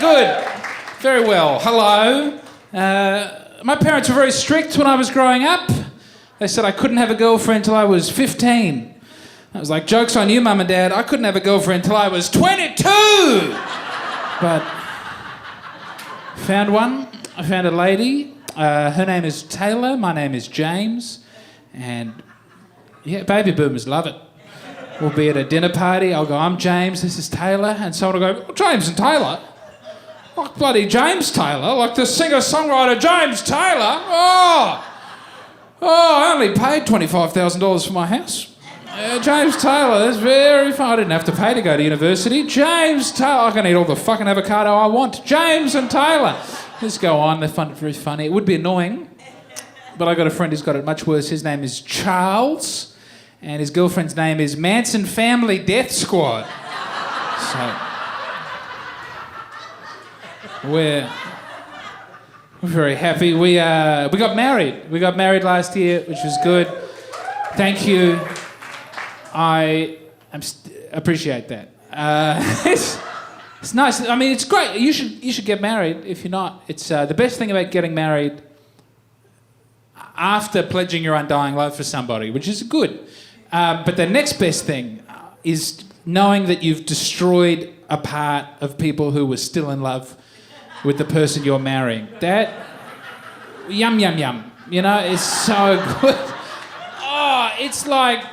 Good. Very well. Hello. My parents were very strict when I was growing up. They said I couldn't have a girlfriend until I was 15. I was like, joke's on you, Mum and Dad. I couldn't have a girlfriend until I was 22! But found one. I found a lady. Her name is Taylor. My name is James. And yeah, baby boomers love it. We'll be at a dinner party. I'll go, I'm James, this is Taylor. And someone will go, oh, James and Taylor? Like bloody James Taylor, like the singer-songwriter James Taylor. I only paid $25,000 for my house. James Taylor, that's very fun. I didn't have to pay to go to university. James Taylor, I can eat all the fucking avocado I want. James and Taylor. Let's go on, they're very funny. It would be annoying, but I got a friend who's got it much worse. His name is Charles, and his girlfriend's name is Manson Family Death Squad. So we're very happy. We got married. We got married last year, which was good. Thank you. I appreciate that. It's nice. I mean, it's great. You should get married if you're not. It's the best thing about getting married after pledging your undying love for somebody, which is good. But the next best thing is knowing that you've destroyed a part of people who were still in love with the person you're marrying. That, yum, yum, yum. You know, it's so good. Oh, it's like,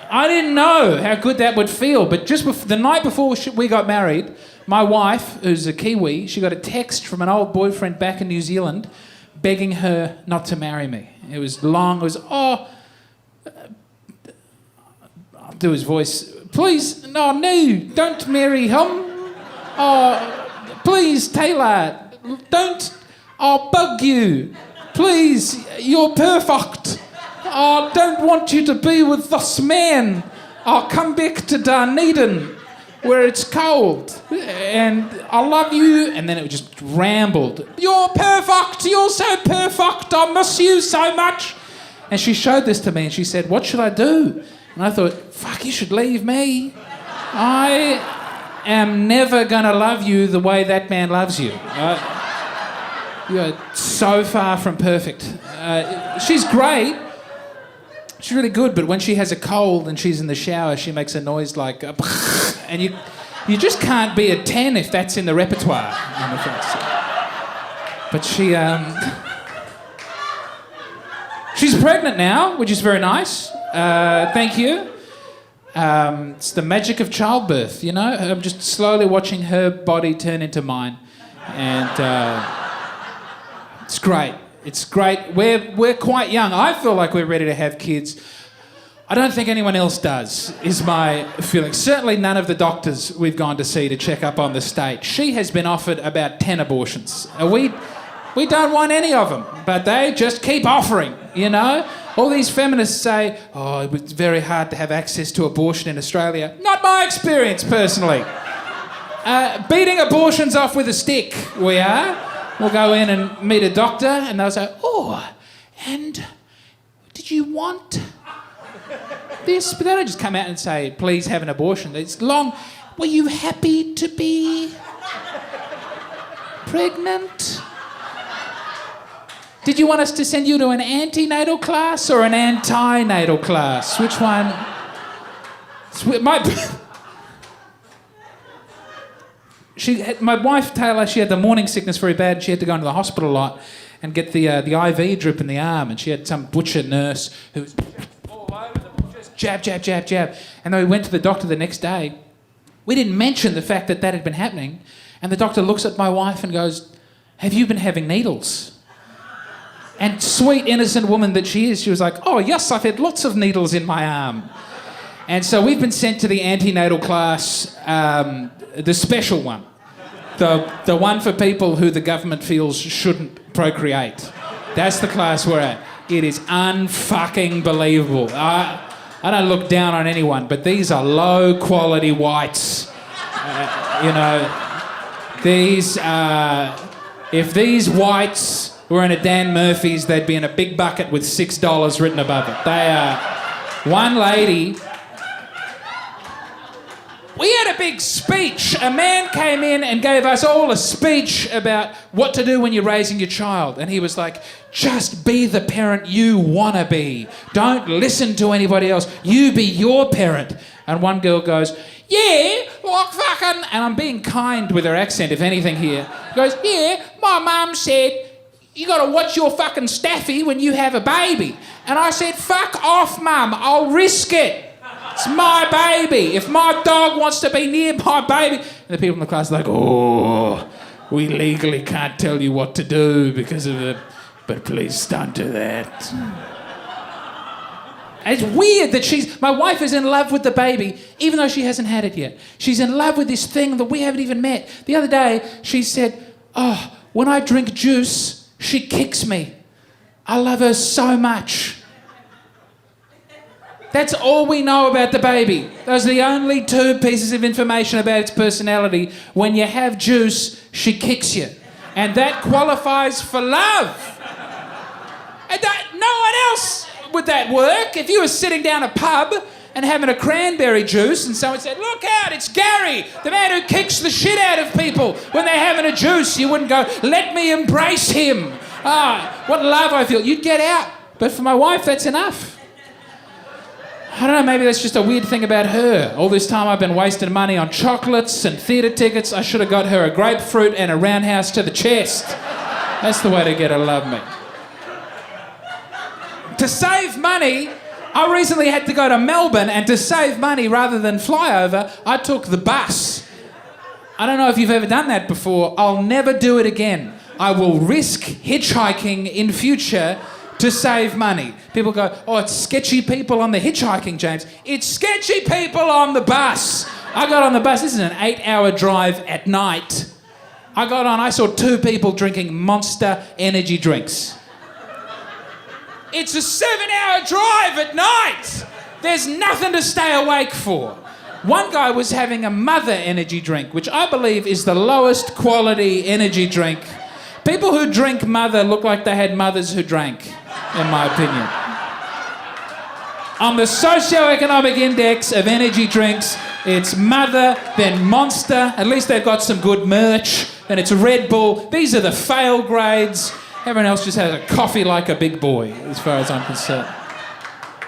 I didn't know how good that would feel, but just the night before we got married, my wife, who's a Kiwi, she got a text from an old boyfriend back in New Zealand begging her not to marry me. It was long, it was, I'll do his voice. Please, no, don't marry him. Please, Taylor, don't. I'll bug you. Please, you're perfect. I don't want you to be with this man. I'll come back to Dunedin, where it's cold. And I love you. And then it just rambled. You're perfect. You're so perfect. I miss you so much. And she showed this to me and she said, what should I do? And I thought, fuck, you should leave me. I am never going to love you the way that man loves you. You're so far from perfect. She's great. She's really good, but when she has a cold and she's in the shower, she makes a noise like... and you just can't be a 10 if that's in the repertoire. But she's pregnant now, which is very nice. Thank you. It's the magic of childbirth, you know? I'm just slowly watching her body turn into mine. And it's great. It's great. We're quite young. I feel like we're ready to have kids. I don't think anyone else does, is my feeling. Certainly none of the doctors we've gone to see to check up on the state. She has been offered about 10 abortions. We don't want any of them, but they just keep offering, you know? All these feminists say, oh, it was very hard to have access to abortion in Australia. Not my experience, personally. Beating abortions off with a stick, we are. We'll go in and meet a doctor, and they'll say, oh, and did you want this? But they don't just come out and say, please have an abortion. It's long. Were you happy to be pregnant? Did you want us to send you to an antenatal class or an anti-natal class? Which one? My wife, Taylor, she had the morning sickness very bad and she had to go into the hospital a lot and get the IV drip in the arm, and she had some butcher nurse who was all over them, just jab, jab, jab, jab. And then we went to the doctor the next day. We didn't mention the fact that had been happening, and the doctor looks at my wife and goes, have you been having needles? And sweet, innocent woman that she is, she was like, oh, yes, I've had lots of needles in my arm. And so we've been sent to the antenatal class, the special one. The one for people who the government feels shouldn't procreate. That's the class we're at. It is unfucking believable. I don't look down on anyone, but these are low-quality whites. You know, if these whites were in a Dan Murphy's, they'd be in a big bucket with $6 written above it. They are... One lady... We had a big speech. A man came in and gave us all a speech about what to do when you're raising your child. And he was like, just be the parent you want to be. Don't listen to anybody else. You be your parent. And one girl goes, yeah, like fucking... And I'm being kind with her accent, if anything here. Goes, yeah, my mum said, you got to watch your fucking staffy when you have a baby. And I said, fuck off, mum. I'll risk it. It's my baby. If my dog wants to be near my baby... And the people in the class are like, oh, we legally can't tell you what to do because of the... But please don't do that. It's weird that my wife is in love with the baby, even though she hasn't had it yet. She's in love with this thing that we haven't even met. The other day, she said, oh, when I drink juice, she kicks me. I love her so much. That's all we know about the baby. Those are the only two pieces of information about its personality. When you have juice, she kicks you. And that qualifies for love. And no one else would that work. If you were sitting down a pub and having a cranberry juice and someone said, look out, it's Gary, the man who kicks the shit out of people when they're having a juice, you wouldn't go, let me embrace him. Ah, what love I feel. You'd get out. But for my wife, that's enough. I don't know, maybe that's just a weird thing about her. All this time I've been wasting money on chocolates and theatre tickets. I should have got her a grapefruit and a roundhouse to the chest. That's the way to get her to love me. To save money, I recently had to go to Melbourne, and to save money rather than fly over, I took the bus. I don't know if you've ever done that before. I'll never do it again. I will risk hitchhiking in future to save money. People go, oh, it's sketchy people on the hitchhiking, James. It's sketchy people on the bus. I got on the bus. This is an 8-hour drive at night. I got on, I saw 2 people drinking Monster energy drinks. It's a 7-hour drive at night. There's nothing to stay awake for. One guy was having a Mother energy drink, which I believe is the lowest quality energy drink. People who drink Mother look like they had mothers who drank, in my opinion. On the socioeconomic index of energy drinks, it's Mother, then Monster. At least they've got some good merch. Then it's Red Bull. These are the fail grades. Everyone else just has a coffee like a big boy, as far as I'm concerned.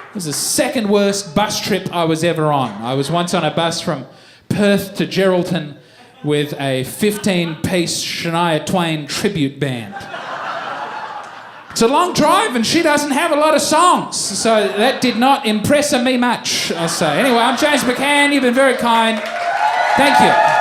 It was the second worst bus trip I was ever on. I was once on a bus from Perth to Geraldton with a 15-piece Shania Twain tribute band. It's a long drive and she doesn't have a lot of songs, so that did not impress me much, I'll say. Anyway, I'm James McCann. You've been very kind. Thank you.